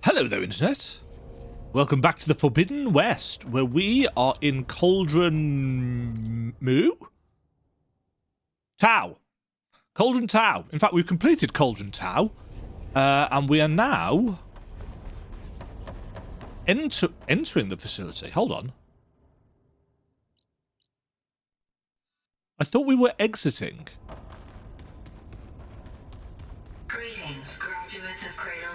Hello there, Internet. Welcome back to the Forbidden West, where we are in Cauldron Tau. Cauldron Tau. In fact, we've completed Cauldron Tau, and we are now entering the facility. Hold on. I thought we were exiting. Greetings, graduates of Cradle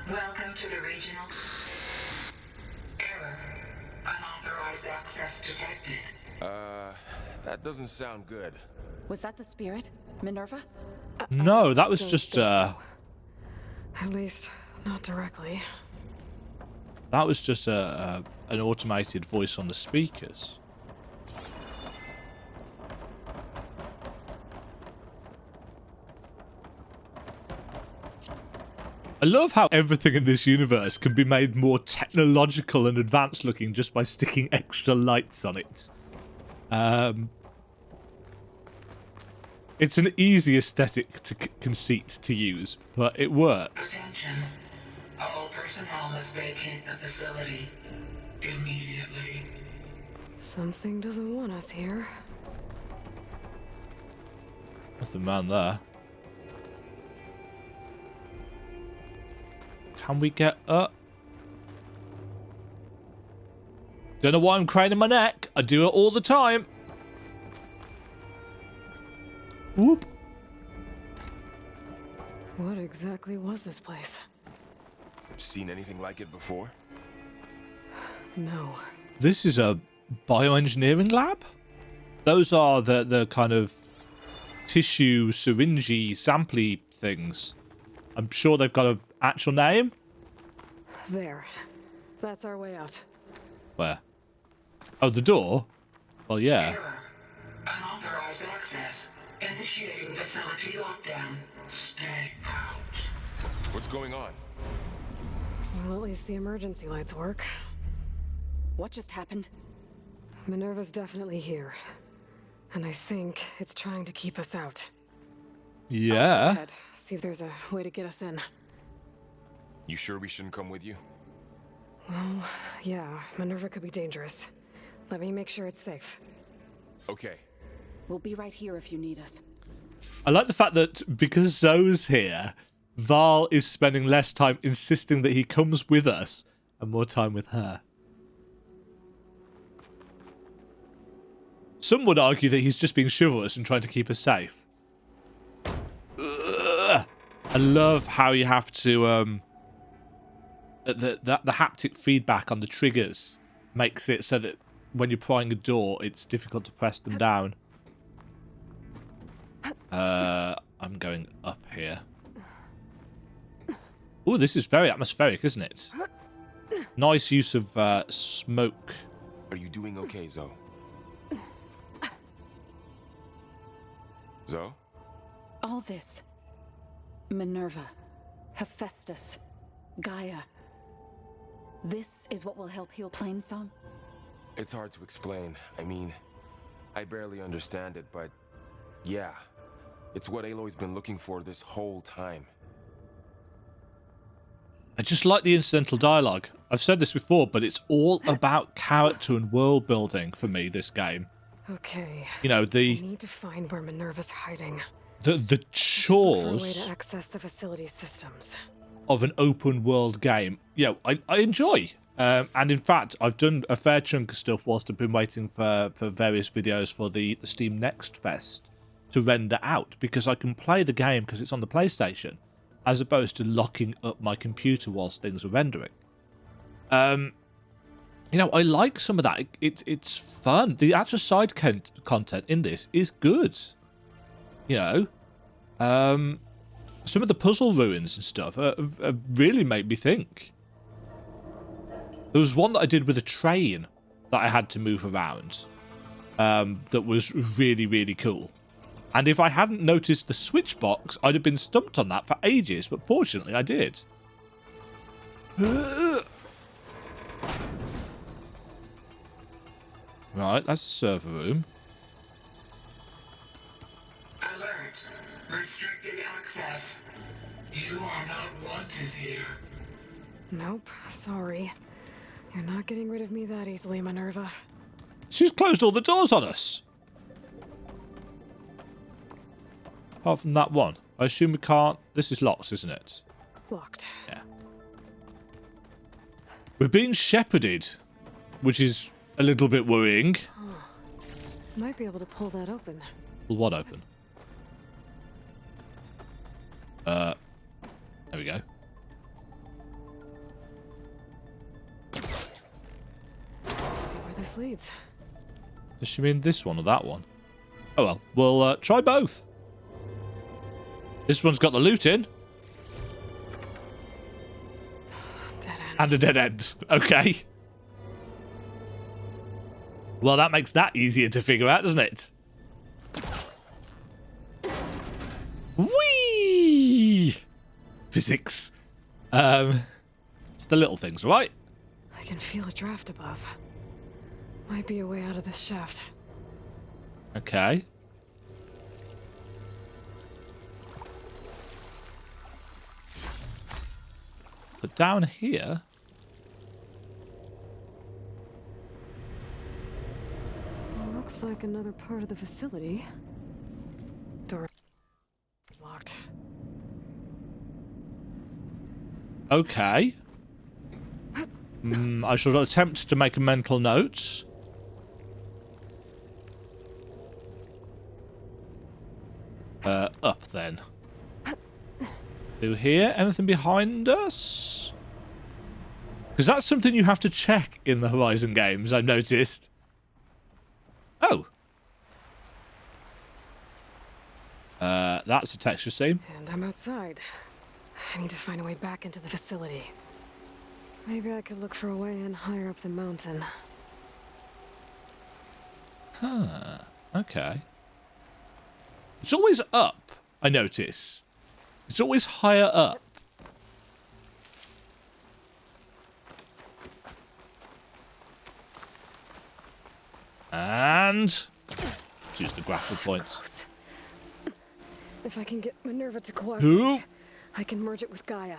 9. Welcome to the regional... Error. Unauthorized access detected. That doesn't sound good. Was that the spirit? Minerva? No, that was just, At least, not directly. that was just an automated voice on the speakers. I love how everything in this universe can be made more technological and advanced looking just by sticking extra lights on it. It's an easy aesthetic conceit to use, but it works. Attention. All personnel must vacate the facility immediately. Something doesn't want us here. Nothing man there. Can we get up? Don't know why I'm craning my neck. I do it all the time. Whoop. What exactly was this place? Seen anything like it before? No. This is a bioengineering lab? Those are the kind of tissue, syringy, sampley things. I'm sure they've got an actual name. There. That's our way out. Where? Oh, the door? Well, yeah. Error. Unauthorized access. Initiating facility lockdown. Stay out. What's going on? Well, at least the emergency lights work. What just happened? Minerva's definitely here. And I think it's trying to keep us out. Yeah. Go ahead. See if there's a way to get us in. You sure we shouldn't come with you? Well, yeah, Minerva could be dangerous. Let me make sure it's safe. Okay. We'll be right here if you need us. I like the fact that because Zoe's here, Val is spending less time insisting that he comes with us and more time with her. Some would argue that he's just being chivalrous and trying to keep us safe. Ugh. I love how you have to the haptic feedback on the triggers makes it so that when you're prying a door, it's difficult to press them down. I'm going up here. Oh, this is very atmospheric, isn't it? Nice use of smoke. Are you doing okay, Zoe? Zoe? All this. Minerva. Hephaestus. Gaia. This is what will help heal Plainsong? It's hard to explain. I mean, I barely understand it, but yeah. It's what Aloy's been looking for this whole time. I just like the incidental dialogue. I've said this before, but it's all about character and world building for me, this game. Okay. You know, We need to find where Minerva's hiding. the For a way chores to access the facility systems. of an open world game, you know, I enjoy. And in fact, I've done a fair chunk of stuff whilst I've been waiting for various videos for the Steam Next Fest to render out, because I can play the game because it's on the PlayStation, as opposed to locking up my computer whilst things are rendering. You know, I like some of that. It's fun. The actual side content in this is good. You know, some of the puzzle ruins and stuff really make me think. There was one that I did with a train that I had to move around that was really, really cool. And if I hadn't noticed the switch box, I'd have been stumped on that for ages, but fortunately I did. Right, that's a server room. Alert. Restricted access. User You are not wanted here. Nope, sorry. You're not getting rid of me that easily, Minerva. She's closed all the doors on us. Apart from that one. I assume we can't... This is locked, isn't it? Locked. Yeah. We're being shepherded, which is a little bit worrying. Might be able to pull that open. Pull what open? There we go. Let's see where this leads. Does she mean this one or that one? Oh well, we'll try both. This one's got the loot in. Dead end. And a dead end. Okay. Well, that makes that easier to figure out, doesn't it? Whee! Physics. It's the little things, right? I can feel a draft above. Might be a way out of this shaft. Okay. But down here... Looks like another part of the facility. Door is locked. Okay. I shall attempt to make a mental note. Up then. Through here? Anything behind us? Because that's something you have to check in the Horizon games, I've noticed. Oh. That's a texture seam. And I'm outside. I need to find a way back into the facility. Maybe I could look for a way in higher up the mountain. Huh. Okay. It's always up, I notice. It's always higher up. And... let's use the grapple points. Close. If I can get Minerva to Who? cooperate, I can merge it with Gaia.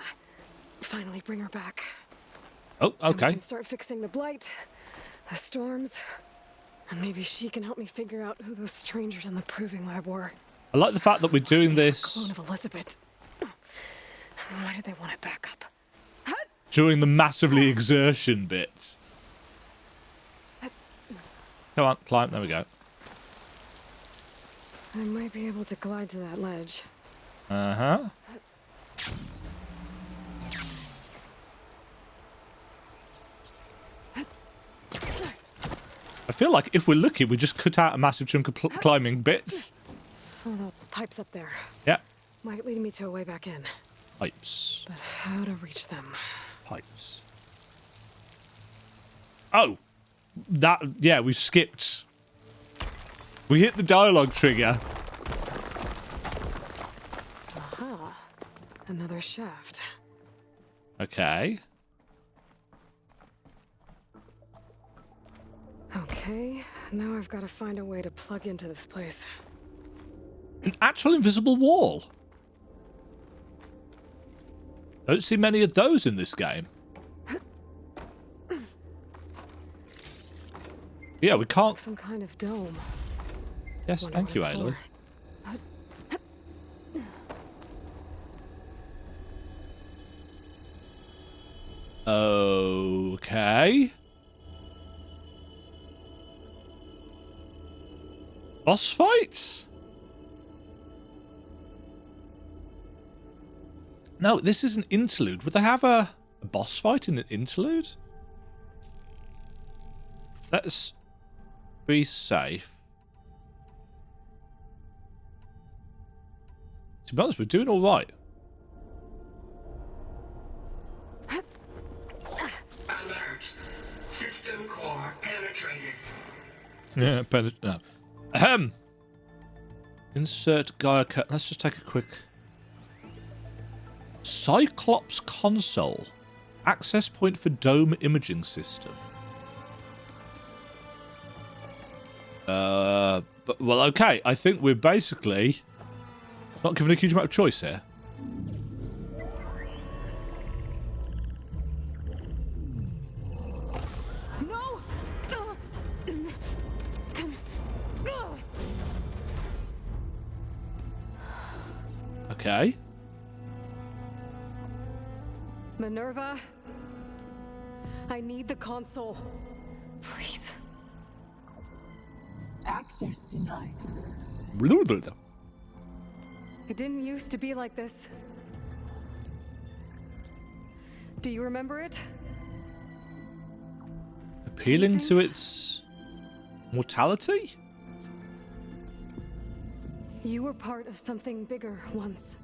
Finally bring her back. Oh, And we okay. can start fixing the blight, the storms, and maybe she can help me figure out who those strangers in the proving lab were. I like the fact that we're doing this Clone of Elizabeth. Why did they want it back up? during the massively exertion bits. Come on, climb. There we go. I might be able to glide to that ledge. Uh-huh. I feel like if we're lucky, we just cut out a massive chunk of climbing bits. So the pipes up there Yeah. might lead me to a way back in. Pipes. But how to reach them? Pipes. Oh! That, yeah, we skipped. We hit the dialogue trigger. Aha. Another shaft. Okay. Okay, now I've got to find a way to plug into this place. An actual invisible wall. Don't see many of those in this game. Yeah, we can't... Some kind of dome. Yes, Wonder thank what you, it's Ayla. for. Okay. Boss fights? No, this is an interlude. Would they have a boss fight in an interlude? Let's be safe. To be honest, we're doing all right. Alert. System core penetrated. Yeah, no. Ahem. Insert Gaia. Let's just take a quick. Cyclops console. Access point for dome imaging system. But, well, okay. I think we're basically not given a huge amount of choice here. Okay. Minerva, I need the console. Please. Access denied. It didn't used to be like this. Do you remember it? Appealing to its mortality? You were part of something bigger once.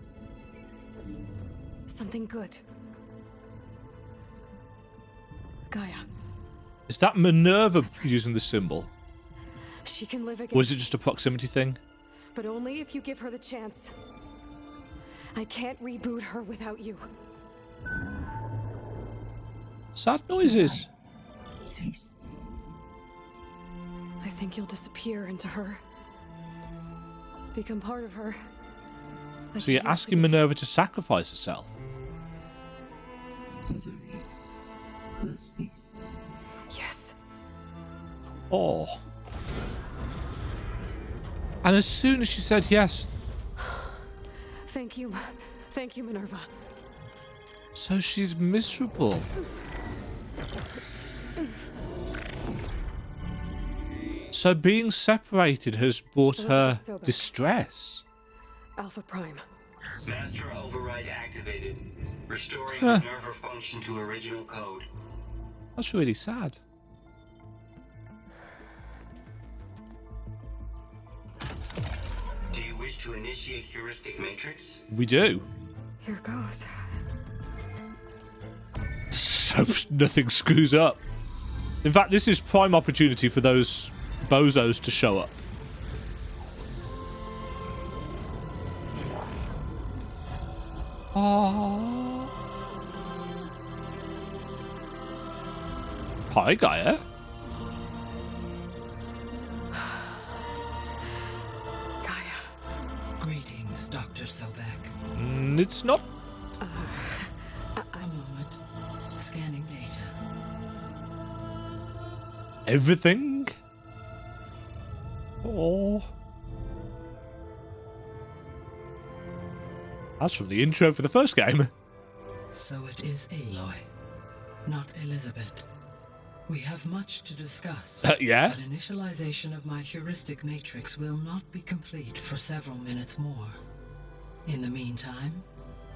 Something good. Gaia. Is that Minerva using the symbol? She can live again. Or is it just a proximity thing? But only if you give her the chance. I can't reboot her without you. Sad noises. Cease. I think you'll disappear into her. Become part of her. Like So you you're used to asking be. Minerva to sacrifice herself? Misery will cease. Yes. Oh. And as soon as she said yes, Thank you. Thank you, Minerva. so she's miserable. So being separated has brought Was her that so bad? distress. Alpha Prime. Master override activated. Restoring Minerva function to original code. That's really sad. Do you wish to initiate heuristic matrix? We do. Here goes. So nothing screws up. In fact, this is prime opportunity for those bozos to show up. Oh. Hi, Gaia. Gaia. Greetings, Dr. Sobek. It's not. A moment. Scanning data. Everything? Oh. That's from the intro for the first game. So it is Aloy, not Elizabeth. We have much to discuss. Yeah? But initialization of my heuristic matrix will not be complete for several minutes more. In the meantime,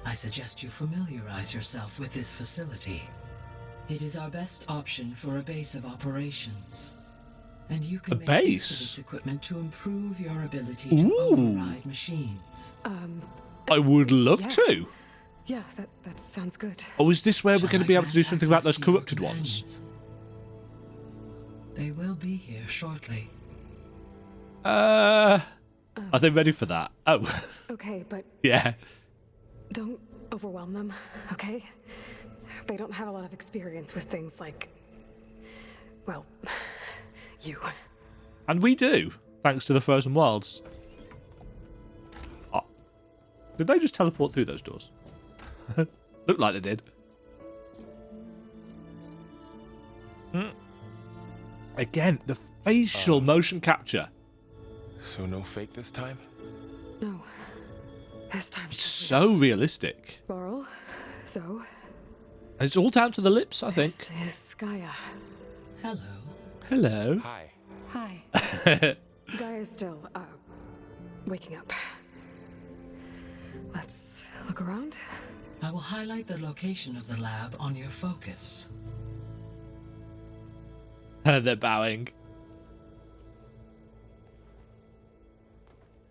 I suggest you familiarize yourself with this facility. It is our best option for a base of operations. And you can A make use of base? its equipment to improve your ability to Ooh. override machines. I would love Yeah. to. Yeah, that sounds good. Oh, is this where we're Shall going to I be able to do grant something about those access to your corrupted ones? companions? They will be here shortly. Are they ready for that? Oh, Okay, but yeah. don't overwhelm them, okay? They don't have a lot of experience with things like, well, you. And we do, thanks to the Frozen Wilds. Oh. Did they just teleport through those doors? Looked like they did. Again, the facial motion capture. So no fake this time? No. This time she'll So realistic. Laurel, so And it's all down to the lips, I think. this is Gaia. Hello. Hello. Hi. Hi. Gaia's still, waking up. Let's look around. I will highlight the location of the lab on your focus. They're bowing.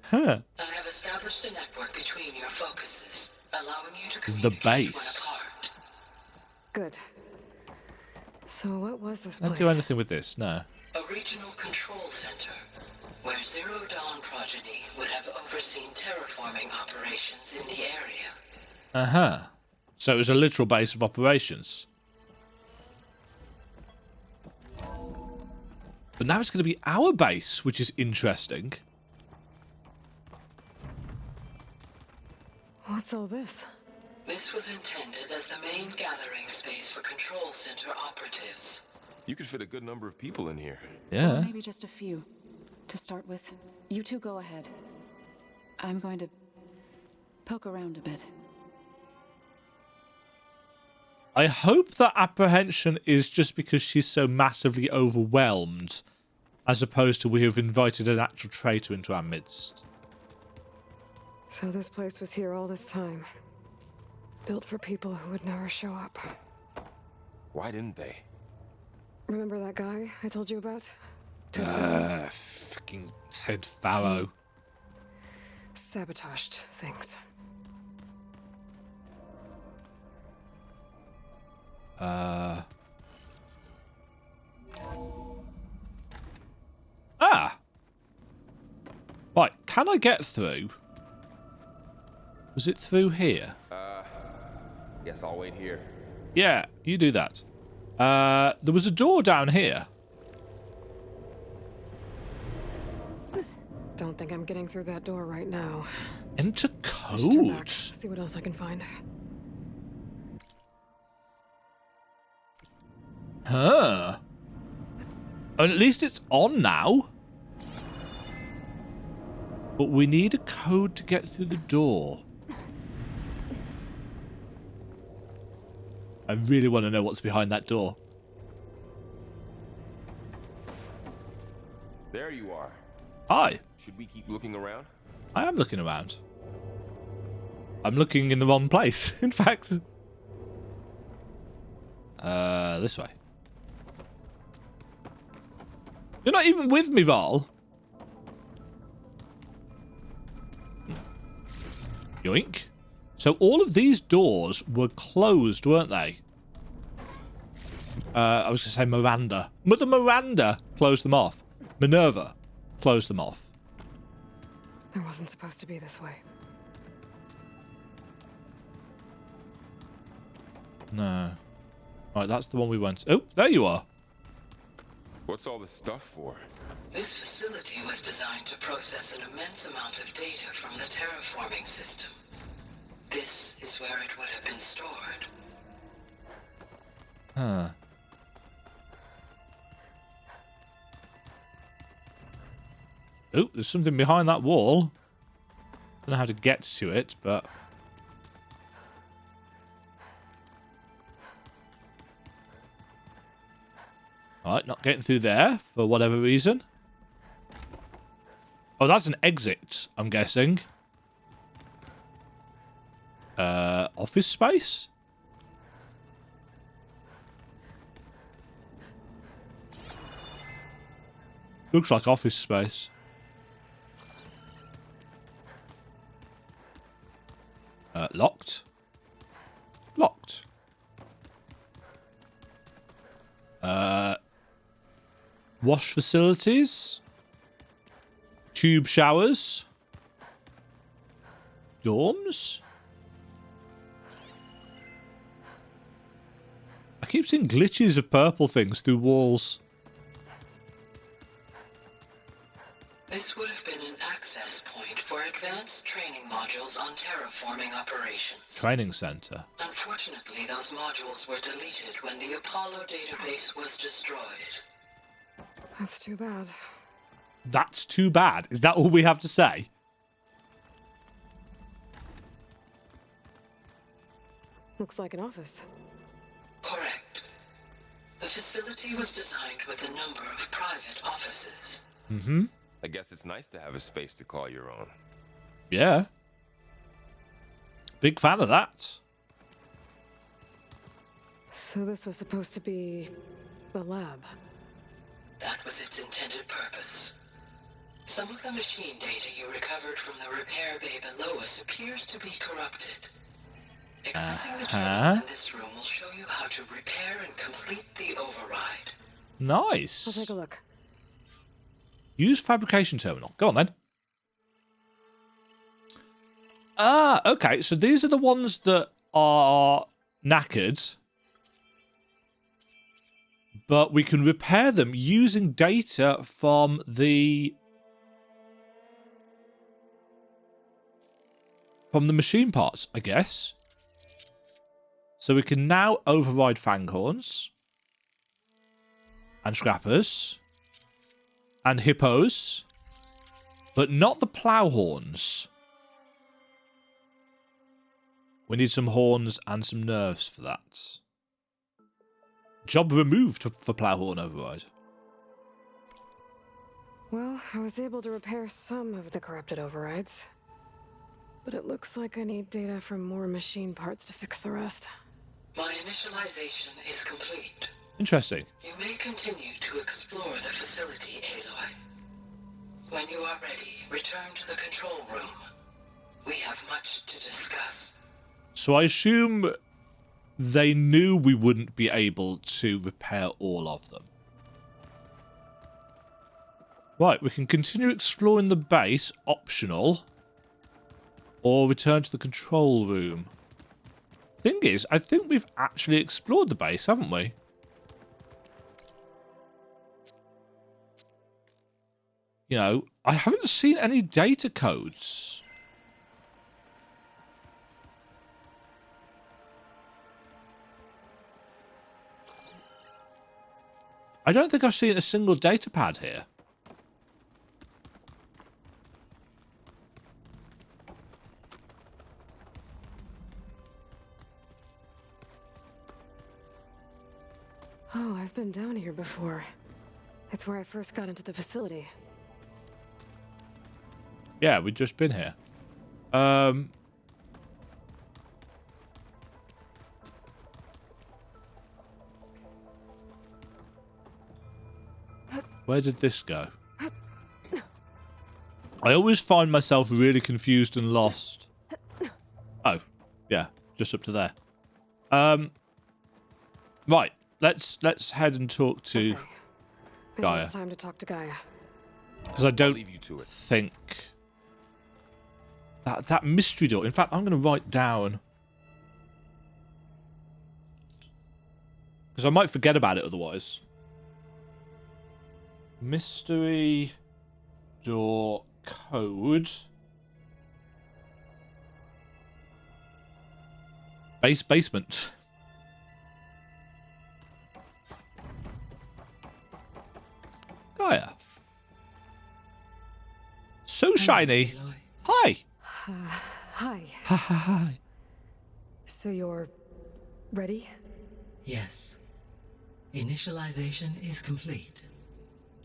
Huh. I have established a network between your focuses, allowing you to The communicate when base. apart. Good. So what was this Don't place? do anything with this, no. A regional control center, where Zero Dawn progeny would have overseen terraforming operations in the area. Uh-huh. So it was a literal base of operations. But now it's going to be our base, which is interesting. What's all this? This was intended as the main gathering space for control center operatives. You could fit a good number of people in here. Yeah. Maybe just a few. To start with, you two go ahead. I'm going to Poke around a bit. I hope that apprehension is just because she's so massively overwhelmed, as opposed to we have invited an actual traitor into our midst. So this place was here all this time. Built for people who would never show up. Why didn't they? Remember that guy I told you about? Fucking Ted Farrow. Sabotaged things. Right, can I get through? Was it through here? Guess I'll wait here. Yeah, you do that. There was a door down here. Don't think I'm getting through that door right now. Enter Just turn back, code. see what else I can find. Huh. And at least it's on now. But we need a code to get through the door. I really want to know what's behind that door. There you are. Hi. Should we keep looking around? I am looking around. I'm looking in the wrong place, in fact. This way. You're not even with me, Val. Yoink. So all of these doors were closed, weren't they? I was going to say Miranda. Mother Miranda closed them off. Minerva closed them off. It wasn't supposed to be this way. No. Right, that's the one we went. Oh, there you are. What's all this stuff for? This facility was designed to process an immense amount of data from the terraforming system. This is where it would have been stored. Huh. Oh, there's something behind that wall. Don't know how to get to it, but... Alright, not getting through there, for whatever reason. Oh, that's an exit, I'm guessing. Office space? Looks like office space. Locked. Locked. Wash facilities. Tube showers. Dorms. I keep seeing glitches of purple things through walls. This would have been an access point for advanced training modules on terraforming operations. Training center. Unfortunately, those modules were deleted when the Apollo database was destroyed. That's too bad. That's too bad. Is that all we have to say? Looks like an office. Correct. The facility was designed with a number of private offices. Mm-hmm. I guess it's nice to have a space to call your own. Yeah. Big fan of that. So this was supposed to be a lab. That was its intended purpose. Some of the machine data you recovered from the repair bay below us appears to be corrupted. Accessing the terminal in this room will show you how to repair and complete the override. Nice. I'll take a look. Use fabrication terminal. Go on then. Ah, okay. So these are the ones that are knackered. But we can repair them using data from the machine parts, I guess. So we can now override fanghorns and scrappers and hippos, but not the plow horns. We need some horns and some nerves for that. Job removed for Plowhorn override. Well, I was able to repair some of the corrupted overrides. But it looks like I need data from more machine parts to fix the rest. My initialization is complete. Interesting. You may continue to explore the facility, Aloy. When you are ready, return to the control room. We have much to discuss. So I assume they knew we wouldn't be able to repair all of them. Right, we can continue exploring the base, optional, or return to the control room. Thing is, I think we've actually explored the base, haven't we? You know, I haven't seen any data codes. I don't think I've seen a single data pad here. Oh, I've been down here before. It's where I first got into the facility. Yeah, we've just been here. Where did this go? I always find myself really confused and lost. Oh, yeah, just up to there. Right, let's head and talk to Okay. Maybe Gaia. it's time to talk to Gaia. Because I don't leave you to it. think that mystery door. In fact, I'm going to write down, because I might forget about it otherwise. Mystery door code. Basement. Gaia. So shiny. Aloy. Hi. Hi. Hi. So you're ready? Yes. Initialization is complete.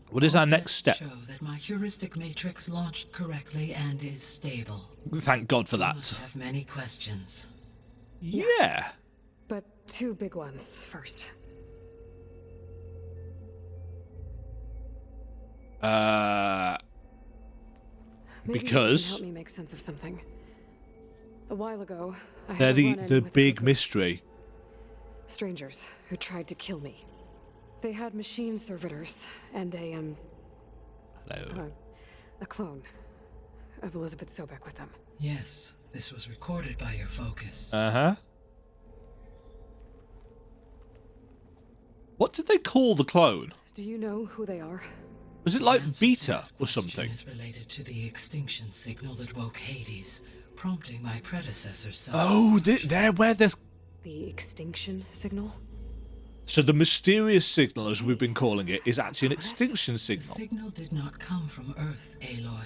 What is All our next tests step? show that my heuristic matrix launched correctly and is stable. Thank God for You that. must have many questions. Yeah. But two big ones first. Maybe Because you can help me make sense of something. A while ago, I they're had a the run-in with a big group of mystery. strangers who tried to kill me. They had machine servitors and Hello. a clone of Elizabeth Sobek with them. Yes, this was recorded by your focus. Uh-huh. What did they call the clone? Do you know who they are? Was it The like answer to Beta that or question something? is related to the extinction signal that woke Hades, prompting my predecessor's Oh, self-destruction. they're where they're... The extinction signal? So the mysterious signal, as we've been calling it, is actually an extinction The signal. signal did not come from Earth, Aloy.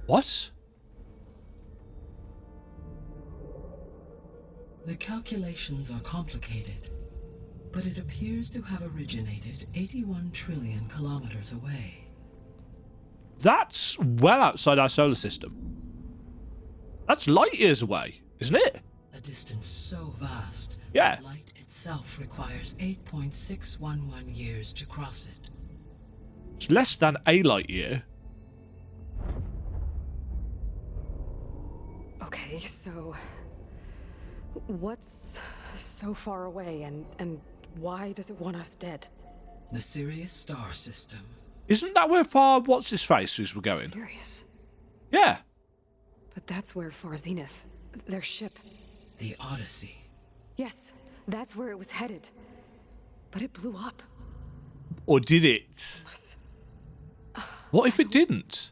What? The calculations are complicated, but it appears to have originated 81 trillion kilometers away. That's well outside our solar system. That's light years away, isn't it? A distance so vast Yeah. that light itself requires 8.611 years to cross it. It's less than a light year. Okay, so what's so far away and why does it want us dead? The Sirius star system. Isn't that where far what's-his-face is we're going? Serious. Yeah. But that's where Far Zenith, their ship. The Odyssey. Yes, that's where it was headed. But it blew up. Or did it? What if it didn't?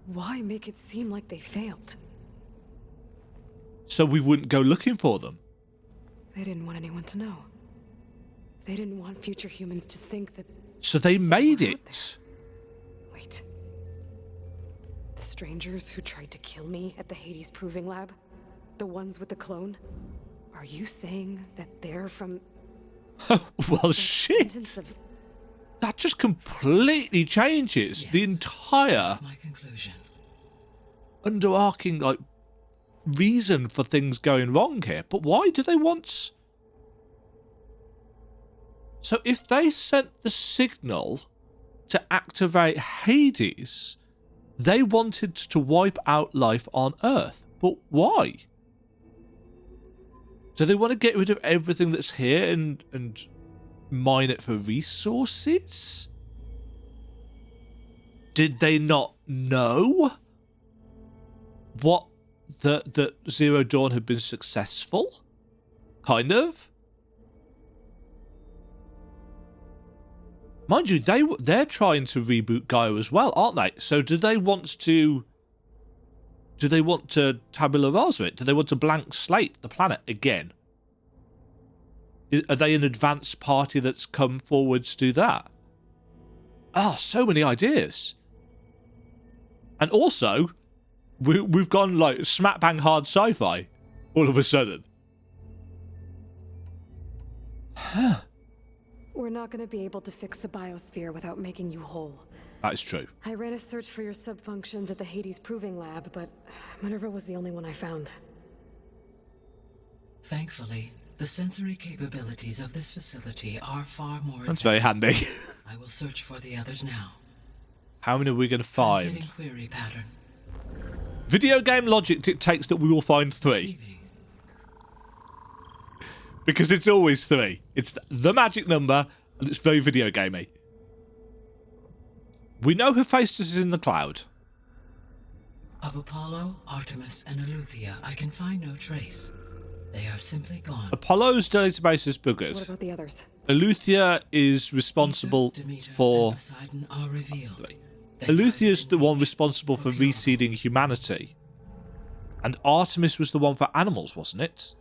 Why make it seem like they failed? So we wouldn't go looking for them. They didn't want anyone to know. They didn't want future humans to think that... So they made it. Wait. The strangers who tried to kill me at the Hades Proving Lab? The ones with the clone? Are you saying that they're from Well, shit. descendants of... That just completely changes the Yes. entire That's my conclusion. underarching, like, reason for things going wrong here. But why do they want... So if they sent the signal to activate Hades, they wanted to wipe out life on Earth. But why? Do they want to get rid of everything that's here and mine it for resources? Did they not know what that Zero Dawn had been successful? Kind of. Mind you, they're trying to reboot Gaia as well, aren't they? So do they want to tabula rasa it? Do they want to blank slate the planet again? Are they an advanced party that's come forward to do that? Oh, so many ideas. And also, we've gone like smack bang hard sci-fi all of a sudden. We're not going to be able to fix the biosphere without making you whole. That is true. I ran a search for your subfunctions at the Hades Proving Lab, but Minerva was the only one I found. Thankfully, the sensory capabilities of this facility are far more That's very advanced. handy. I will search for the others now. How many are we going to find? Transmitting query pattern. Video game logic dictates that we will find 3. Receiving. Because it's always 3. It's the magic number, and it's very video gamey. We know Hephaestus is in the cloud. Of Apollo, Artemis, and Eleuthia, I can find no trace. They are simply gone. Apollo's database is What buggered. about the others? Eleuthia is responsible Ether, Demeter, for... and Poseidon are revealed. They Eleuthia's have the been one responsible for procurable. reseeding humanity. And Artemis was the one for animals, wasn't it?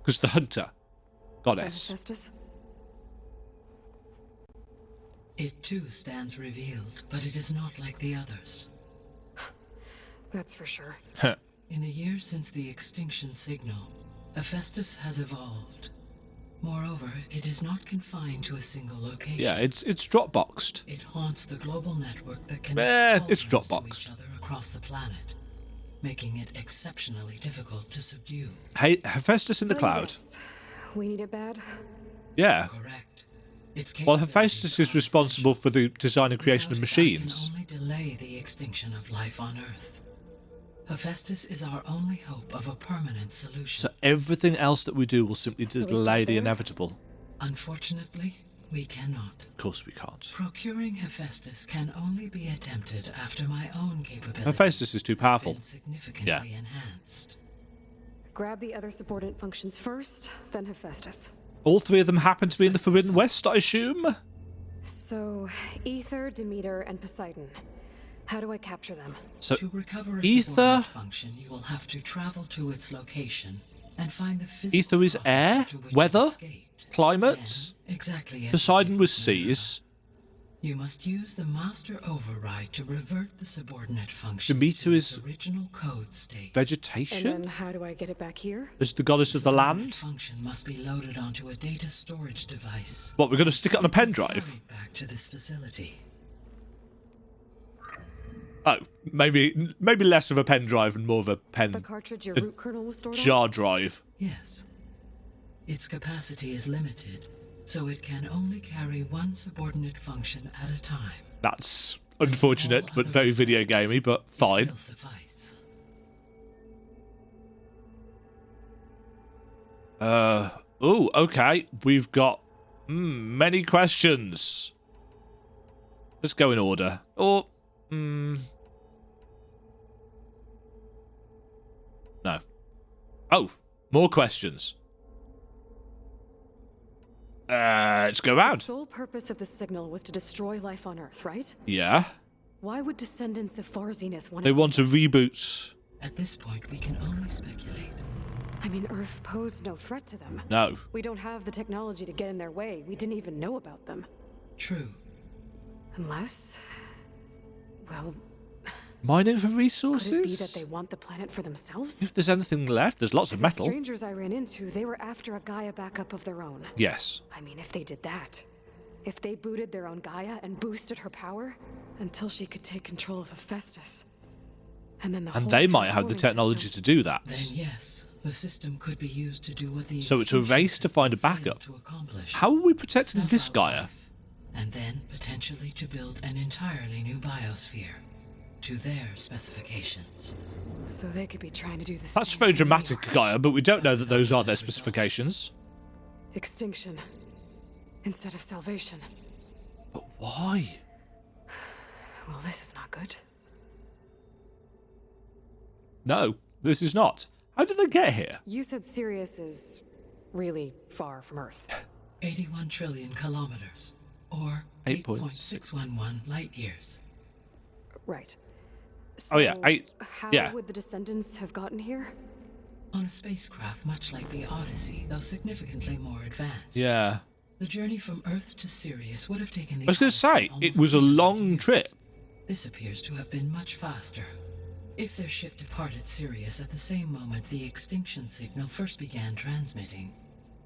Because the hunter. Goddess. Hephaestus? It too stands revealed, but it is not like the others. That's for sure. In the years since the extinction signal, Hephaestus has evolved. Moreover, it is not confined to a single location. Yeah, it's Dropboxed. It haunts the global network that Eh, connects it's cauldrons to Dropboxed. each other across the planet, making it exceptionally difficult to subdue. Hey, Hephaestus in the Let me cloud. guess. We need it bad? Yeah. Correct. Its Well, capabilities Hephaestus is are responsible essential. for the design and creation of Without it, I machines. can only delay the extinction of life on Earth. Hephaestus is our only hope of a permanent solution. So everything else that we do will simply So we delay stop the there? inevitable. Unfortunately, we cannot. Of course we can't. Procuring Hephaestus can only be attempted after my own capabilities Hephaestus is too powerful. been significantly Yeah. enhanced. Grab the other subordinate functions first, then Hephaestus. All 3 of them happen to be in the Forbidden West, I assume? So, Ether, Demeter, and Poseidon. How do I capture them? So, To recover a ether... subordinate function, you will have to travel to its location and find the physical Ether is process air, to which it weather, escaped. climate. Then, exactly as Poseidon you was did with Minerva, seas. You must use the master override to revert the subordinate function Demeter to is its original code state. And then Vegetation? how do I get it back here? Is the goddess of the Subordinate land? function must be loaded onto a data storage device. What, we're going to stick it on a pen physically drive? carried back to this facility. Oh, maybe less of a pen drive and more of a The pen cartridge your root kernel was stored on? jar drive. Yes. Its capacity is limited, so it can only carry one subordinate function at a time. That's unfortunate, but very video gamey, but It fine. will suffice. Oh, okay. We've got many questions. Let's go in order. Or, no. Oh, more questions. Let's go The round. sole purpose of the signal was to destroy life on Earth, right? Yeah. Why would descendants of Far Zenith want They to want to reboot. At this point, we can only speculate. I mean, Earth posed no threat to them. No. We don't have the technology to get in their way. We didn't even know about them. True. Unless... Well, Mining for could it be that resources? they want the planet for themselves? If there's anything left, there's lots of The metal. strangers I ran into, they were after a Gaia backup of their own. Yes. I mean, if they did that, if they booted their own Gaia and boosted her power until she could take control of Hephaestus, and then the And whole they might have the terraforming technology system- to do that. Then yes, the system could be used to do what the So it's a extinction race to find a failed backup. to accomplish. How are we protecting Snuff this out Gaia? life, and then potentially to build an entirely new biosphere to their specifications. So they could be trying to do the same. That's very thing we dramatic, are. Gaia, but we don't know that those are their As a result. specifications. Extinction instead of salvation. But why? Well, this is not good. No, this is not. How did they get here? You said Sirius is really far from Earth. 81 trillion kilometers, or 8.611 light years. Right. Oh, yeah, So how yeah. would the descendants have gotten here? On a spacecraft much like the Odyssey, though significantly more advanced. Yeah. The journey from Earth to Sirius would have taken the I was going to Odyssey say, it almost was a 300 long years. trip. This appears to have been much faster. If their ship departed Sirius at the same moment the extinction signal first began transmitting,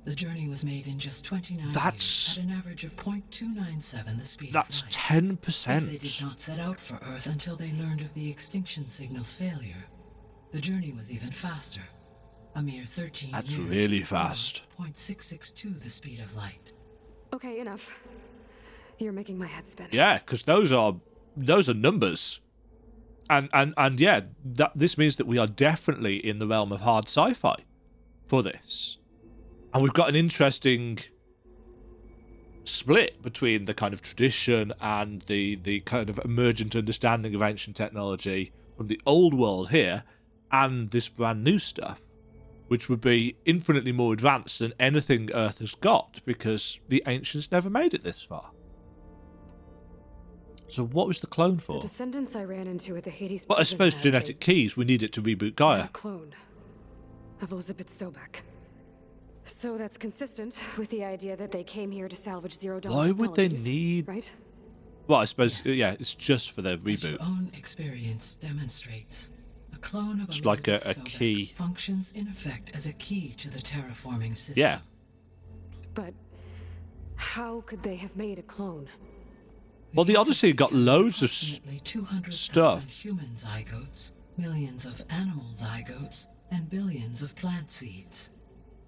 the journey was made in just 29 That's- years at an average of 0.297 the speed That's of light. 10%. If they did not set out for Earth until they learned of the extinction signal's failure, the journey was even faster. A mere 13 That's years. really or fast. 0.662 the speed of light. Okay, enough. You're making my head spin. Yeah, because those are numbers. And yeah, this means that we are definitely in the realm of hard sci-fi for this. And we've got an interesting split between the kind of tradition and the kind of emergent understanding of ancient technology from the old world here and this brand new stuff, which would be infinitely more advanced than anything Earth has got because the ancients never made it this far. So what was the clone for? The descendants I ran into at the Hades. Well, I prison suppose had genetic keys. We need it to reboot a Gaia. clone of Elizabeth Sobek. So that's consistent with the idea that they came here to salvage zero-dollar Why would they technologies, need... right? Well, I suppose, Yes. yeah, it's just for their As your reboot. own experience demonstrates, a clone of It's like a Elizabeth Sobek key. functions in effect as a key to the terraforming system. Yeah. But how could they have made a clone? Well, the Odyssey got loads of approximately 200,000 stuff. human zygotes, millions of animal zygotes, and billions of plant seeds.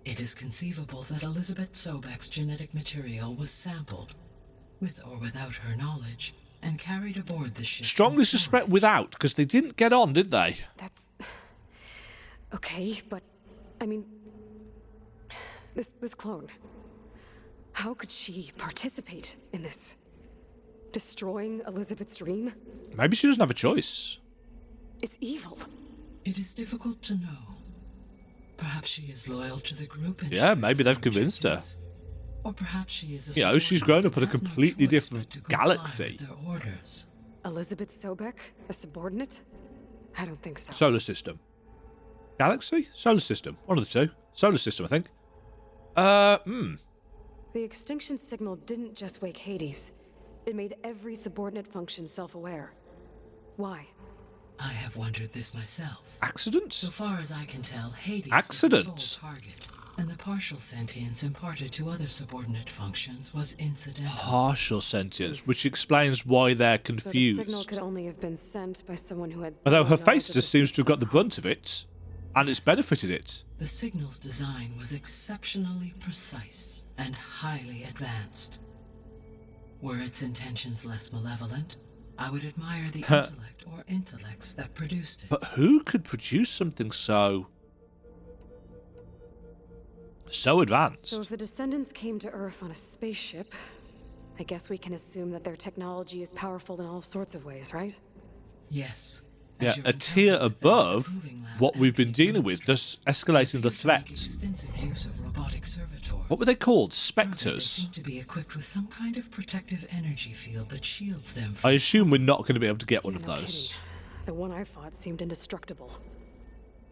It is conceivable that Elizabeth Sobek's genetic material was sampled, with or without her knowledge, and carried aboard the ship. Strongly in suspect storage. without, because they didn't get on, did they? That's okay, but I mean, this clone. How could she participate in this? Destroying Elizabeth's dream? Maybe she doesn't have a choice. It's evil. It is difficult to know. Perhaps she is loyal to the group and Yeah, shares maybe their they've convinced her. objectives. Or perhaps she is a You know, she's grown up in a subordinate who has no completely choice different but to comply galaxy. with their orders. Elizabeth Sobek, a subordinate? I don't think so. Solar system. Galaxy? Solar system. One of the two. Solar system, I think. The extinction signal didn't just wake Hades. It made every subordinate function self-aware. Why? I have wondered this myself. Accidents? So far as I can tell, Hades Accidents. was the sole target, and the partial sentience imparted to other subordinate functions was incidental. Partial sentience, which explains why they're So the signal confused. could only have been sent by someone who had... Although no knowledge of Hephaestus the seems to have got the system. brunt of it, and it's benefited it. The signal's design was exceptionally precise and highly advanced. Were its intentions less malevolent, I would admire the intellect or intellects that produced it. But who could produce something so advanced? So if the descendants came to Earth on a spaceship, I guess we can assume that their technology is powerful in all sorts of ways, right? Yes. Yeah, as your a tier intelligent then above proving lab what we've been aptly dealing with, demonstrates, thus escalating the they could make threat. extensive use of robotic servitors. What were they called? Further, they Spectres? seem to be equipped with some kind of protective energy field that shields them I from assume we're not going to be able to get one Yeah, of no those. kidding. The one I fought seemed indestructible.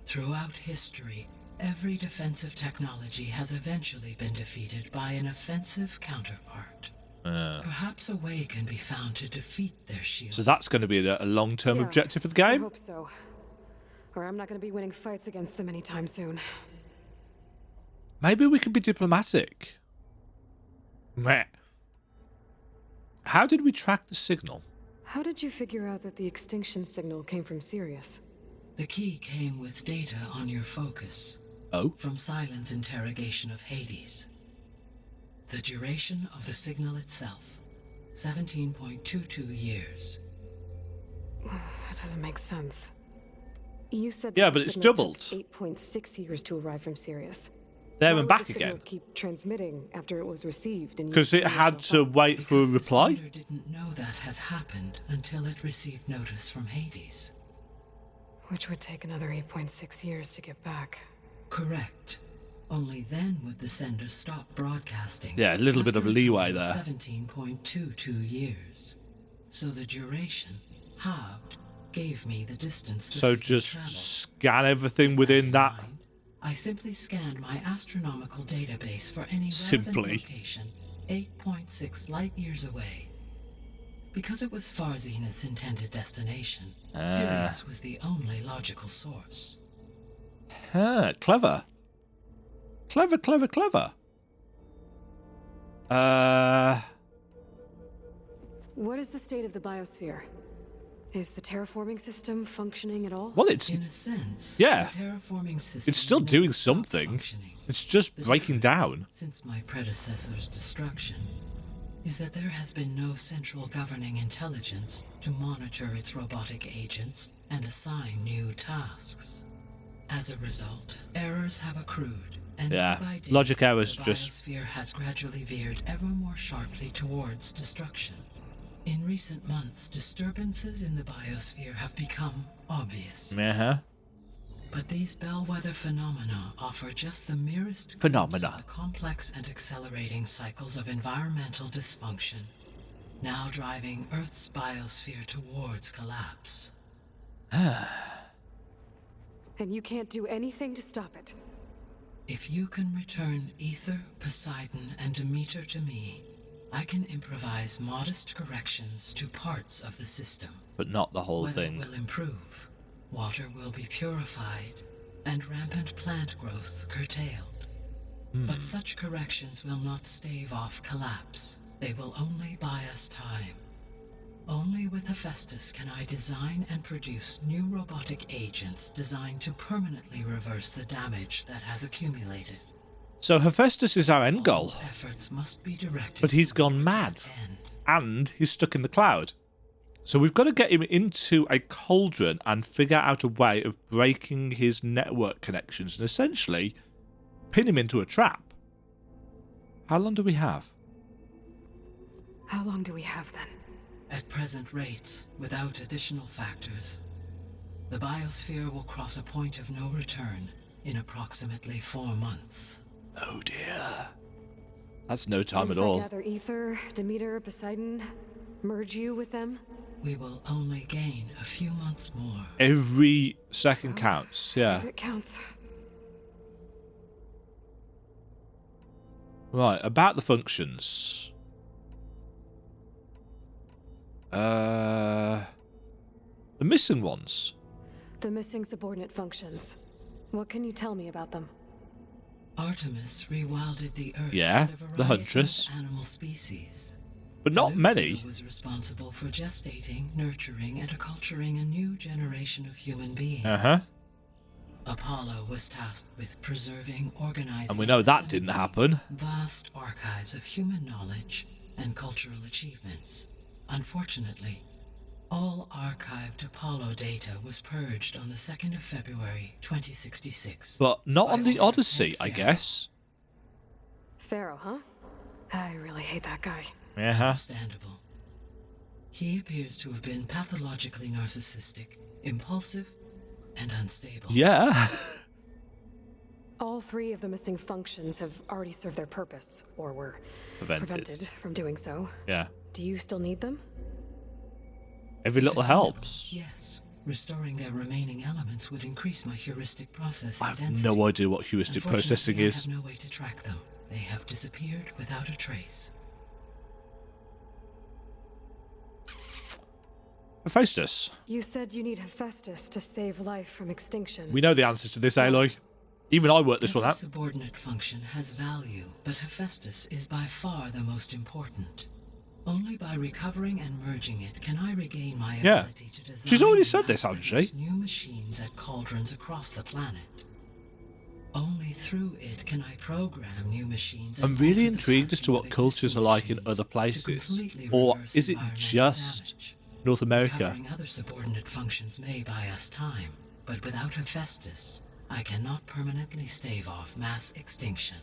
Throughout history, every defensive technology has eventually been defeated by an offensive counterpart. Perhaps a way can be found to defeat their shield. So that's going to be a long-term Yeah, objective for the I game? hope so. Or I'm not going to be winning fights against them anytime soon. Maybe we could be diplomatic. Meh. How did we track the signal? How did you figure out that the extinction signal came from Sirius? The key came with data on your focus. Oh? From Silent's interrogation of Hades. The duration of the signal itself, 17.22 years. That doesn't make sense. You said Yeah, that but the it's signal doubled. took 8.6 years to arrive from Sirius. There Why and would back the signal again. keep transmitting after it was received? Because it had to wait for a Because the reply? sender didn't know that had happened until it received notice from Hades. Which would take another 8.6 years to get back. Correct. Only then would the sender stop broadcasting. Yeah, a little bit of after a leeway total of there. 17.22 years. So the duration, halved, gave me the distance the So signal just traveled. scan everything With within in that. mind, I simply scanned my astronomical database for any Simply. relevant location 8.6 light years away. Because it was far Zenith's intended destination, Sirius was the only logical source. Huh, clever. Clever, clever, clever. What is the state of the biosphere? Is the terraforming system functioning at all? Well, it's In a sense, Yeah. the terraforming system it's still never doing stopped something. functioning. It's just The breaking difference, down. Since my predecessor's destruction, is that there has been no central governing intelligence to monitor its robotic agents and assign new tasks. As a result, errors have accrued, and Yeah, day by day, logic errors the just- biosphere has gradually veered ever more sharply towards destruction. In recent months, disturbances in the biosphere have become obvious. Uh-huh. But these bellwether phenomena offer just the merest glimpse Phenomena. of the complex and accelerating cycles of environmental dysfunction, now driving Earth's biosphere towards collapse. And you can't do anything to stop it. If you can return Ether, Poseidon, and Demeter to me, I can improvise modest corrections to parts of the system. But not the whole Weather thing. will improve, water will be purified, and rampant plant growth curtailed. But such corrections will not stave off collapse. They will only buy us time. Only with Hephaestus can I design and produce new robotic agents designed to permanently reverse the damage that has accumulated. So Hephaestus is our end goal. All efforts must be directed But he's gone toward mad. that end. And he's stuck in the cloud. So we've got to get him into a cauldron and figure out a way of breaking his network connections and essentially pin him into a trap. How long do we have? How long do we have then? At present rates, without additional factors, the biosphere will cross a point of no return in approximately 4 months. Oh dear. That's no time And at if I all. gather Ether, Demeter, Poseidon, merge you with them? We will only gain a few months more. Every second counts, yeah. It counts. Right, about the functions. The missing ones. The missing subordinate functions. What can you tell me about them? Artemis rewilded the Earth Yeah, with a the variety huntress. of animal species. But not Eleuthia many. was responsible for gestating, nurturing, and acculturating a new generation of human beings. Uh-huh. Apollo was tasked with preserving, organizing, And we know that disseminating didn't happen. Vast archives of human knowledge and cultural achievements. Unfortunately, all archived Apollo data was purged on the 2nd of February, 2066. But not by on the order of Odyssey, Head I Pharaoh. guess. Pharaoh, huh? I really hate that guy. Uh-huh. Understandable. He appears to have been pathologically narcissistic, impulsive, and unstable. Yeah. All 3 of the missing functions have already served their purpose, or were prevented from doing so. Yeah. Do you still need them? Every little helps. Yes. Restoring their remaining elements would increase my heuristic processing I have density. no idea what heuristic processing Unfortunately, is. I have no way to track them. They have disappeared without a trace. Hephaestus. You said you need Hephaestus to save life from extinction. We know the answer to this, Aloy. Even I worked this one Every out. subordinate function has value, but Hephaestus is by far the most important. Only by recovering and merging it can I regain my ability to design. She's already and said this, hasn't mass-produce she? New machines at cauldrons across the planet. Only through it can I program new machines. I'm really intrigued as to what cultures are like in other places. Or is it just North America? Recovering other subordinate functions may buy us time, but without Hephaestus, I cannot permanently stave off mass extinction.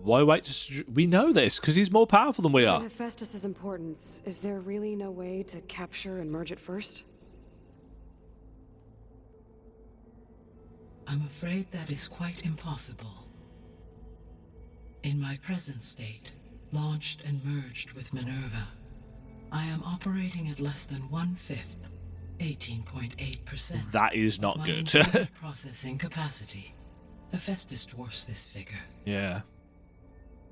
Why wait to... We know this, because he's more powerful than we Given are. Hephaestus's importance, is there really no way to capture and merge it first? I'm afraid that is quite impossible. In my present state, launched and merged with Minerva, I am operating at less than 1/5, 18.8%. That is not my good. internal processing capacity. Hephaestus dwarfs this figure. Yeah.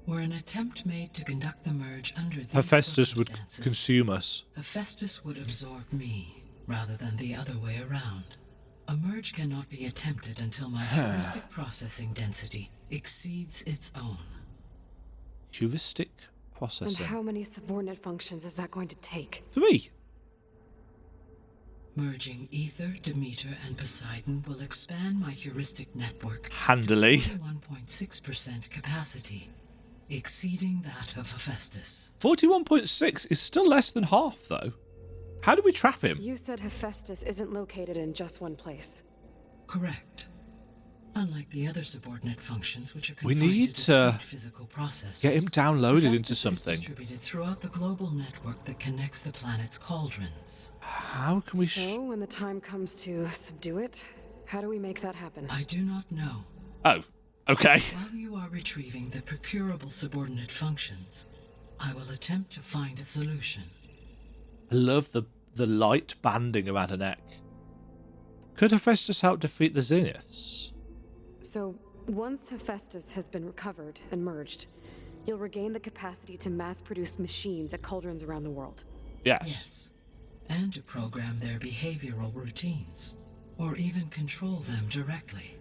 Were an attempt made to conduct the merge under these Hephaestus would circumstances, consume us. Hephaestus would absorb me, rather than the other way around. A merge cannot be attempted until my heuristic processing density exceeds its own. Heuristic And processing. how many subordinate functions is that going to take? 3. Merging Ether, Demeter, and Poseidon will expand my heuristic network Handily. to 41.6% capacity, exceeding that of Hephaestus. 41.6 is still less than half, though. How do we trap him? You said Hephaestus isn't located in just one place. Correct. Unlike the other subordinate functions, which are We confined need to to discrete physical processes, Get him downloaded into Hephaestus something. is distributed throughout the global network that connects the planet's cauldrons. How can we... So, when the time comes to subdue it, how do we make that happen? I do not know. Oh, okay. While you are retrieving the procurable subordinate functions, I will attempt to find a solution. I love the light banding around her neck. Could Hephaestus help defeat the Zeniths? So, once Hephaestus has been recovered and merged, you'll regain the capacity to mass-produce machines at cauldrons around the world. Yes. Yes. And to program their behavioral routines, or even control them directly.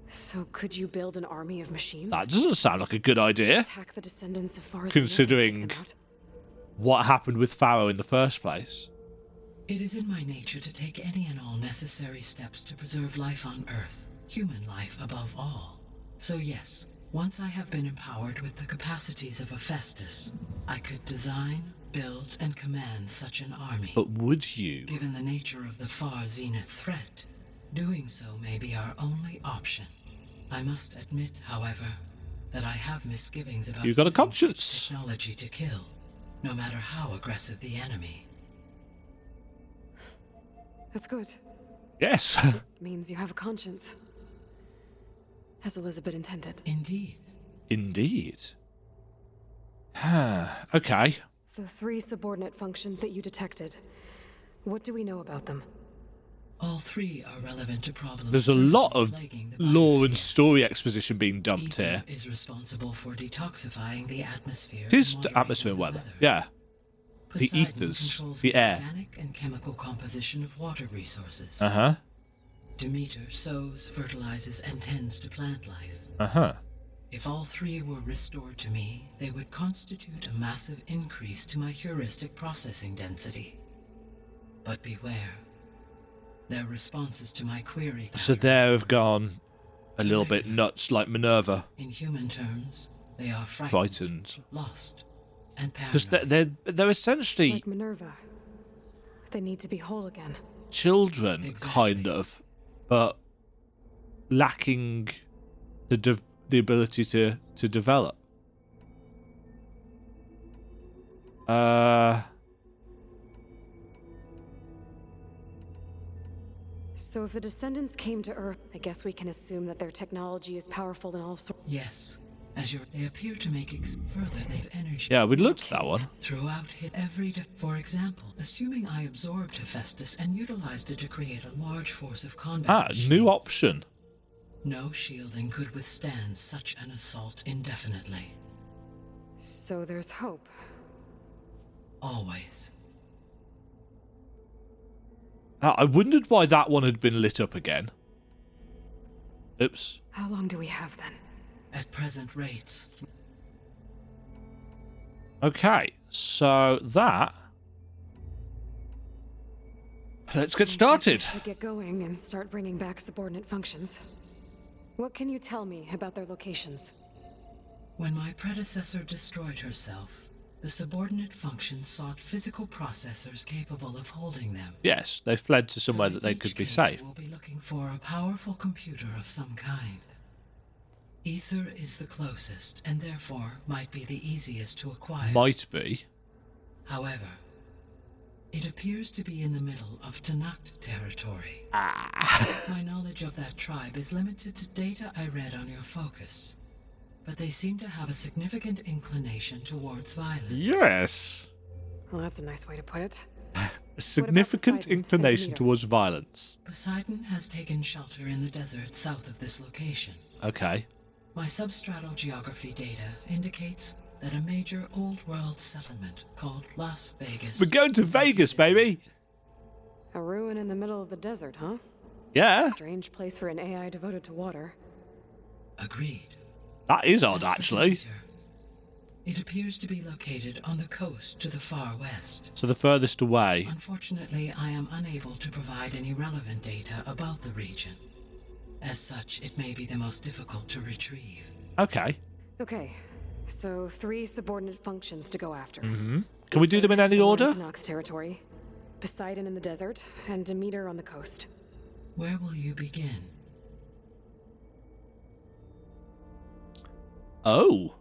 So, could you build an army of machines? That doesn't sound like a good idea, Attack the descendants of Farzana and considering take them out? what happened with Pharaoh in the first place. It is in my nature to take any and all necessary steps to preserve life on Earth, human life above all. So yes, once I have been empowered with the capacities of Hephaestus, I could design, build, and command such an army. But would you? Given the nature of the far zenith threat, doing so may be our only option. I must admit, however, that I have misgivings about You've got a using conscience. such technology to kill, no matter how aggressive the enemy. That's good. Yes. Means you have a conscience. As Elizabeth intended. Indeed. Indeed. Okay. The 3 subordinate functions that you detected, what do we know about them? All 3 are relevant to problems. There's a lot of plaguing the lore and biosphere. story exposition being dumped Ether here. is responsible for detoxifying the atmosphere. It is and the moderating atmosphere and the weather. Yeah. The Poseidon ethers, controls the air. organic and chemical composition of water resources. Uh-huh. Demeter sows, fertilizes, and tends to plant life. Uh-huh. If all 3 were restored to me, they would constitute a massive increase to my heuristic processing density. But beware. Their responses to my query So pattern- they have gone a little bit nuts like Minerva. in human terms, they are Frightened. lost, and Because paranoid. they're essentially Like Minerva. They need to be whole again. children, Exactly. kind of, but lacking the ability to develop. So if the descendants came to Earth, I guess we can assume that their technology is powerful in all sorts. Yes, they appear to make further their energy. Yeah, we looked at that one. Throughout for example, assuming I absorbed Hephaestus and utilized it to create a large force of combat Ah, new machines, option. no shielding could withstand such an assault indefinitely. So there's hope. Always. I wondered why that one had been lit up again. Oops. How long do we have then? At present rates. Okay, so that... Let's get started. I should get going and start bringing back subordinate functions. What can you tell me about their locations? When my predecessor destroyed herself, the subordinate functions sought physical processors capable of holding them. Yes, they fled to somewhere So that they in could each be case, safe. We'll be looking for a powerful computer of some kind. Ether is the closest, and therefore might be the easiest to acquire. Might be. However, it appears to be in the middle of Tanakh territory. My knowledge of that tribe is limited to data I read on your focus, but they seem to have a significant inclination towards violence. Yes. Well, that's a nice way to put it. A significant Poseidon and inclination Demeter? towards violence. Poseidon has taken shelter in the desert south of this location. Okay. My substratal geography data indicates that a major old world settlement called Las Vegas... We're going to Vegas, baby! A ruin in the middle of the desert, huh? Yeah, Strange place for an AI devoted to water. Agreed. that is odd, As for actually. Demeter, it appears to be located on the coast to the far west. So the furthest away. Unfortunately, I am unable to provide any relevant data about the region. As such, it may be the most difficult to retrieve. Okay. Okay, so 3 subordinate functions to go after. Can we do them in any Somewhere order? Tanakh's territory, Poseidon in the desert, and Demeter on the coast. Where will you begin? Oh.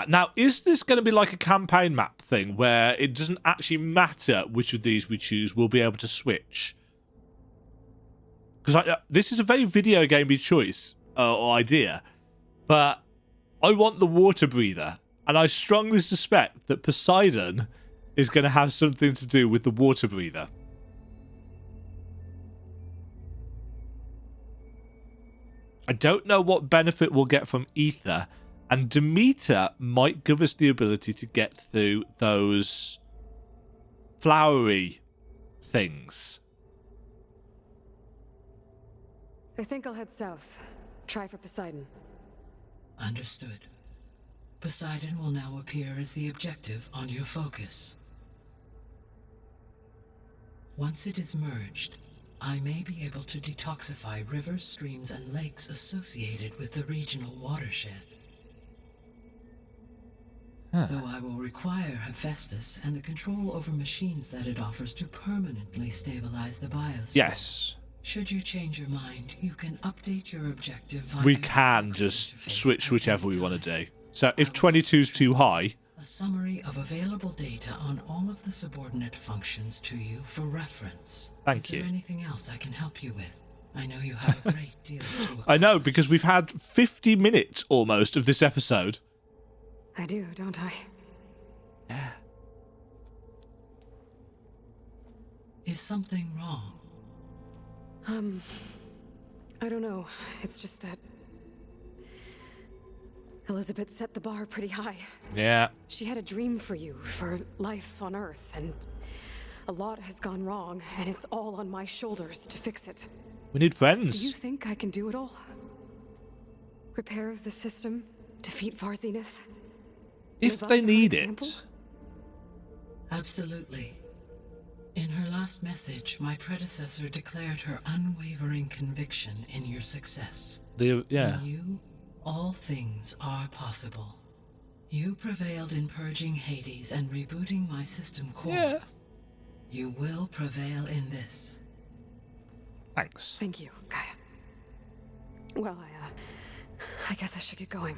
Now, is this going to be like a campaign map thing where it doesn't actually matter which of these we choose, we'll be able to switch? Because this is a very video gamey choice or idea, but I want the water breather, and I strongly suspect that Poseidon is going to have something to do with the water breather. I don't know what benefit we'll get from Ether, and Demeter might give us the ability to get through those flowery things. I think I'll head south. Try for Poseidon. Understood. Poseidon will now appear as the objective on your focus. Once it is merged, I may be able to detoxify rivers, streams, and lakes associated with the regional watershed. Though I will require Hephaestus and the control over machines that it offers to permanently stabilize the biosphere. Yes. Should you change your mind, you can update your objective via We your can focus just interface switch at whichever any we want to time. do. So if I will 22 is too high, a summary of available data on all of the subordinate functions to you for reference. Thank Is you. there anything else I can help you with? I know you have a great deal to I know, because we've had 50 minutes almost of this episode. I do, don't I? Yeah. Is something wrong? I don't know. It's just that Elizabeth set the bar pretty high. Yeah. She had a dream for you, for life on Earth, and a lot has gone wrong, and it's all on my shoulders to fix it. We need Do you friends. think I can do it all? Repair the system, defeat Var Zenith? If live up they to her need example? it. Absolutely. In her last message, my predecessor declared her unwavering conviction in your success. Yeah. In you, all things are possible. You prevailed in purging Hades and rebooting my system core. Yeah. You will prevail in this. Thanks. Thank you, Gaia. Well, I guess I should get going.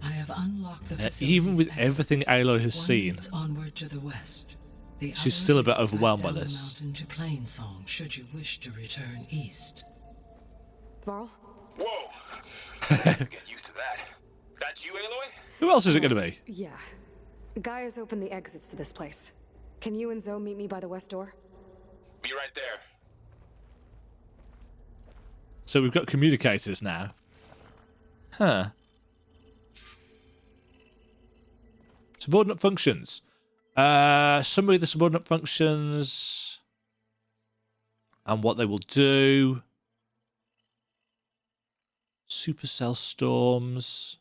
I have unlocked the Even with facility's everything exits. Aloy has One seen, leads onward to the west. The she's other still a bit leads back overwhelmed by down the this. mountain to Plainsong, should you wish to return east. Varl? Whoa! I have to get used to that. That's you, Aloy? Who else is it going to be? Yeah. Gaia's opened the exits to this place. Can you and Zoe meet me by the west door? Be right there. So we've got communicators now. Huh. Subordinate functions. Summary of the subordinate functions and what they will do. Supercell storms.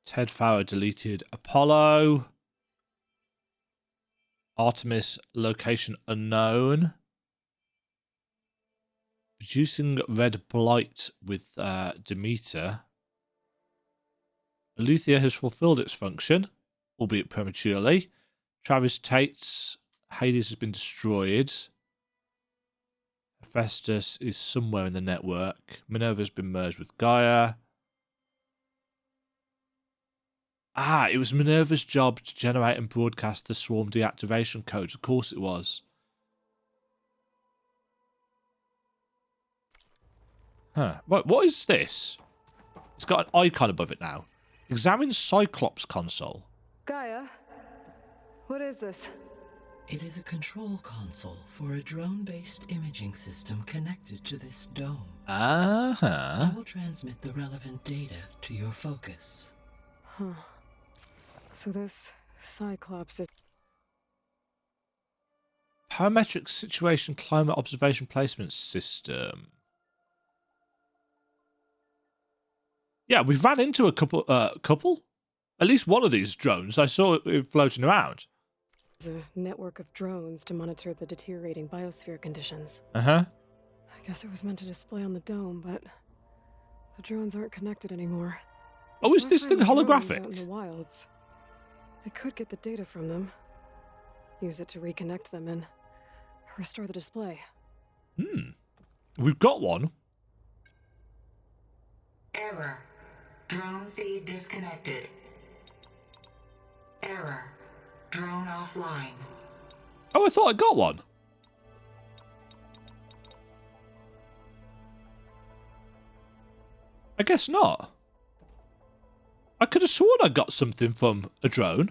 Ted Farrow deleted Apollo. Artemis location unknown. Producing red blight with Demeter. Aletheia has fulfilled its function, albeit prematurely. Travis Tate's Hades has been destroyed. Hephaestus is somewhere in the network. Minerva has been merged with Gaia. Ah, it was Minerva's job to generate and broadcast the swarm deactivation codes. Of course it was. Huh. Right, what is this? It's got an icon above it now. Examine Cyclops console. Gaia, what is this? It is a control console for a drone-based imaging system connected to this dome. Uh-huh. I will transmit the relevant data to your focus. Huh. So this Cyclops is... Parametric situation climate observation placement system. Yeah, we ran into a couple? At least one of these drones. I saw it floating around. a network of drones to monitor the deteriorating biosphere conditions. Uh-huh. I guess it was meant to display on the dome, but the drones aren't connected anymore. Oh, is If I this find thing the drones holographic? out in the wilds, I could get the data from them, use it to reconnect them, and restore the display. We've got one. Error. Drone feed disconnected. Error. Drone offline. Oh, I thought I got one. I guess not. I could have sworn I got something from a drone.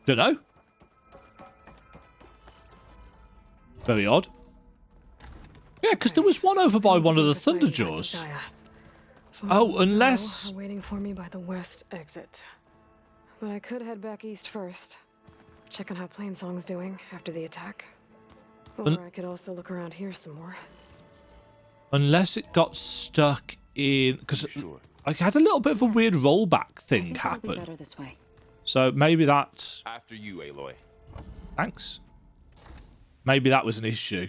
Don't know. Very odd. Yeah, because there was one over by one of the Thunderjaws. Oh, unless... Are waiting for me by the west exit. But I could head back east first. Check on how Plainsong's doing after the attack. Or I could also look around here some more. Unless it got stuck in... Because I had a little bit of a weird rollback thing happen. Better this way. So maybe that... After you, Aloy. Thanks. Maybe that was an issue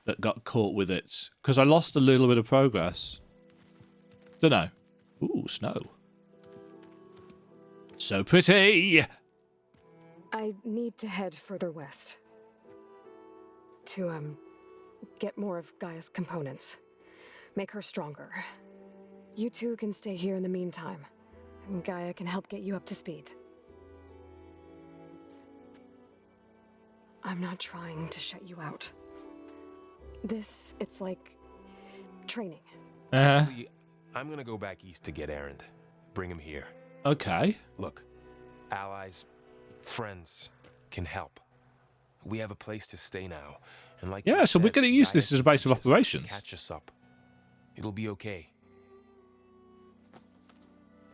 that got caught with it. Because I lost a little bit of progress. Don't know. Ooh, snow. So pretty! I need to head further west. To, get more of Gaia's components. Make her stronger. You two can stay here in the meantime. And Gaia can help get you up to speed. I'm not trying to shut you out. It's like training. Actually, I'm gonna go back east to get Erend. Bring him here. Okay. Look, allies, friends can help. We have a place to stay now, and like Yeah, you so we're said, going to use Gaia this as a can base of teach us, operations. Catch us up. It'll be okay.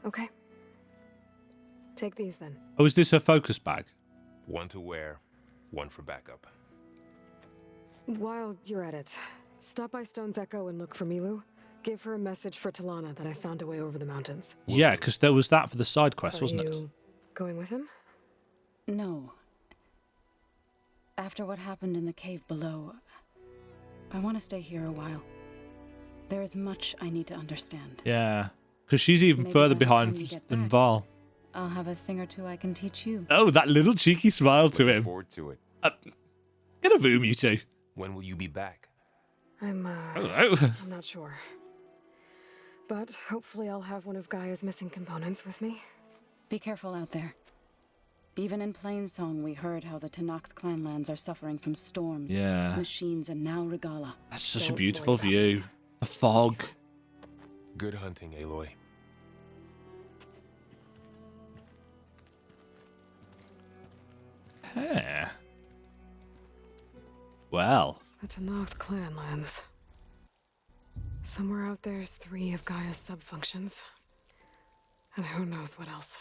Okay. Take these then. Oh, is this her focus bag? One to wear, one for backup. While you're at it, stop by Stone's Echo and look for Milu. Give her a message for Talana that I found away over the mountains. Yeah, because there was that for the side quest, Are wasn't it? you going with him? No. After what happened in the cave below, I want to stay here a while. There is much I need to understand. Yeah, because she's even Maybe further by the time behind you get than back, Val. I'll have a thing or two I can teach you. Oh, that little cheeky smile to Looking him. forward to it. Get a boom, you two. When will you be back? I'm Hello. I'm not sure. But hopefully I'll have one of Gaia's missing components with me. Be careful out there. Even in Plainsong, we heard how the Tenakth clanlands are suffering from storms, Yeah. machines, and now Regala. That's such a Don't beautiful worry about view. The fog. Good hunting, Aloy. Huh. Well. The Tenakth clanlands. Somewhere out there's 3 of Gaia's subfunctions. And who knows what else.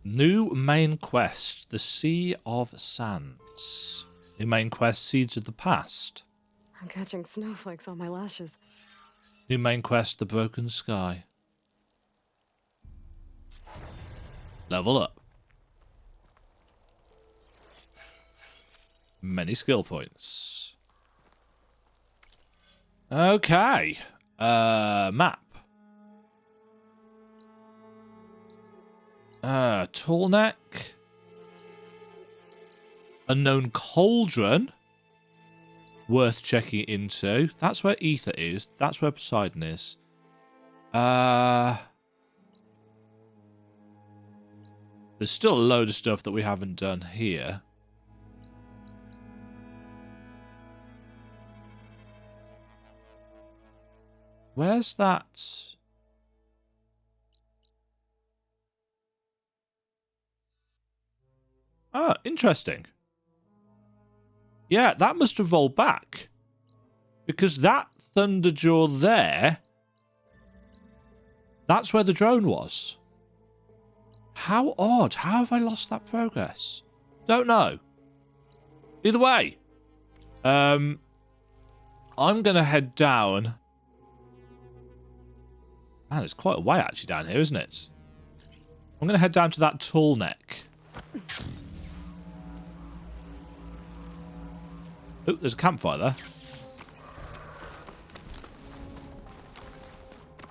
New main quest, the Sea of Sands. New main quest, Seeds of the Past. I'm catching snowflakes on my lashes. New main quest, the Broken Sky. Level up. Many skill points. Okay. Map. Tall neck. Unknown cauldron. Worth checking into. That's where Ether is. That's where Poseidon is. There's still a load of stuff that we haven't done here. Where's that? Oh, interesting. Yeah, that must have rolled back. Because that Thunderjaw there, that's where the drone was. How odd. How have I lost that progress? Don't know. Either way, I'm going to head down. Man, it's quite a way actually down here, isn't it? I'm going to head down to that tall neck. Oh, there's a campfire there.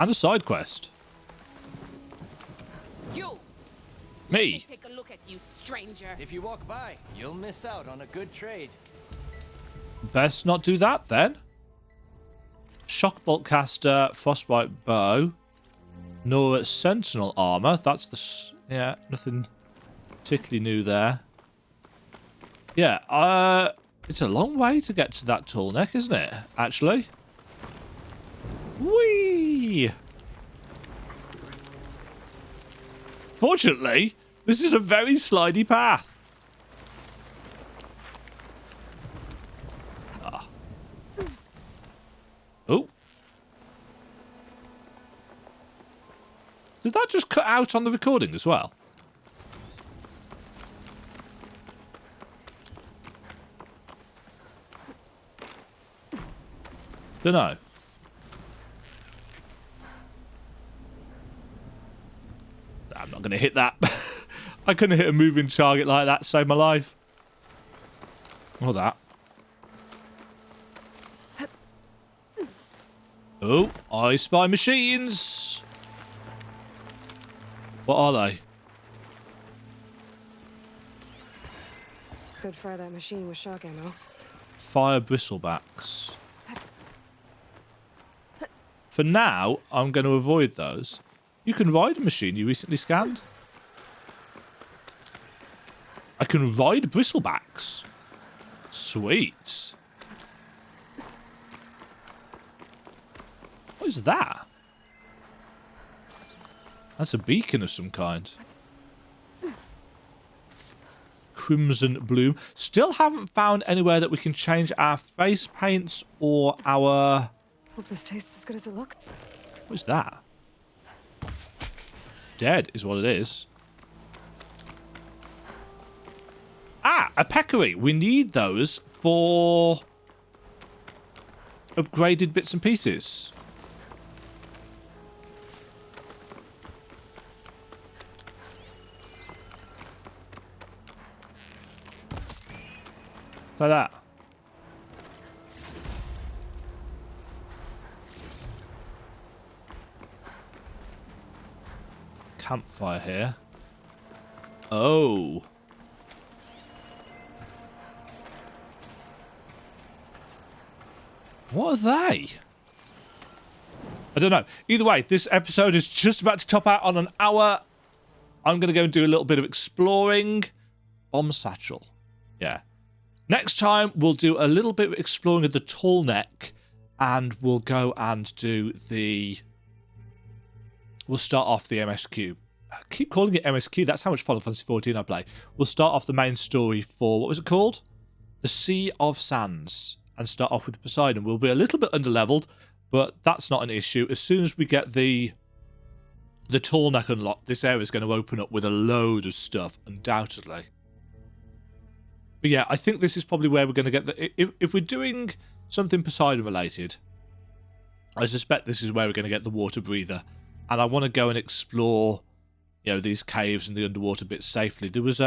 And a side quest. You! Me? Take a look at you, stranger. If you walk by, you'll miss out on a good trade. Best not do that then. Shockbolt caster, frostbite bow, Nora sentinel armor. That's the yeah, nothing particularly new there. Yeah, it's a long way to get to that tall neck, isn't it? Actually. Whee! Fortunately, this is a very slidey path. Oh. Did that just cut out on the recording as well? Dunno. I'm not going to hit that. I couldn't hit a moving target like that to save my life. Or that. Oh, I spy machines. What are they? Could fire that machine with shock ammo. Fire bristlebacks. For now, I'm going to avoid those. You can ride a machine you recently scanned. I can ride bristlebacks. Sweet. What is that? That's a beacon of some kind. Crimson bloom. Still haven't found anywhere that we can change our face paints or our... Hope this tastes as good as it looked. What is that? Dead is what it is. Ah, a peccary. We need those for upgraded bits and pieces. Like that. Campfire here. Oh. What are they? I don't know. Either way, this episode is just about to top out on an hour. I'm going to go and do a little bit of exploring. Bomb satchel. Yeah. Next time, we'll do a little bit of exploring of the tall neck. And we'll go and do the... We'll start off the MSQ. I keep calling it MSQ. That's how much Final Fantasy 14 I play. We'll start off the main story for... What was it called? The Sea of Sands. and start off with Poseidon. We'll be a little bit underleveled, but that's not an issue. As soon as we get the tall neck unlocked, this area is going to open up with a load of stuff, undoubtedly. But yeah, I think this is probably where we're going to get the... If we're doing something Poseidon related, I suspect this is where we're going to get the water breather. And I want to go and explore, you know, these caves and the underwater bits safely. There's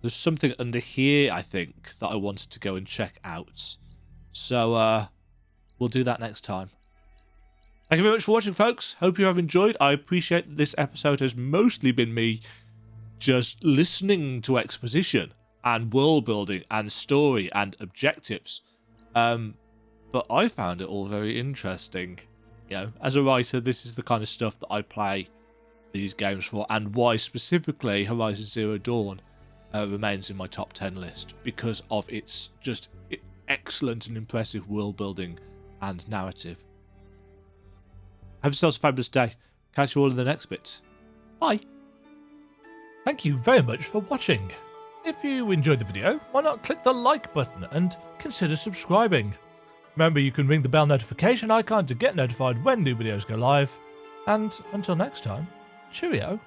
something under here, I think, that I wanted to go and check out. So, we'll do that next time. Thank you very much for watching, folks. Hope you have enjoyed. I appreciate that this episode has mostly been me just listening to exposition and world building and story and objectives. But I found it all very interesting. You know, as a writer, this is the kind of stuff that I play these games for, and why specifically Horizon Zero Dawn remains in my top 10 list, because of its just excellent and impressive world building and narrative. Have yourselves a fabulous day. Catch you all in the next bit. Bye. Thank you very much for watching. If you enjoyed the video, why not click the like button and consider subscribing. Remember, you can ring the bell notification icon to get notified when new videos go live. And until next time, cheerio.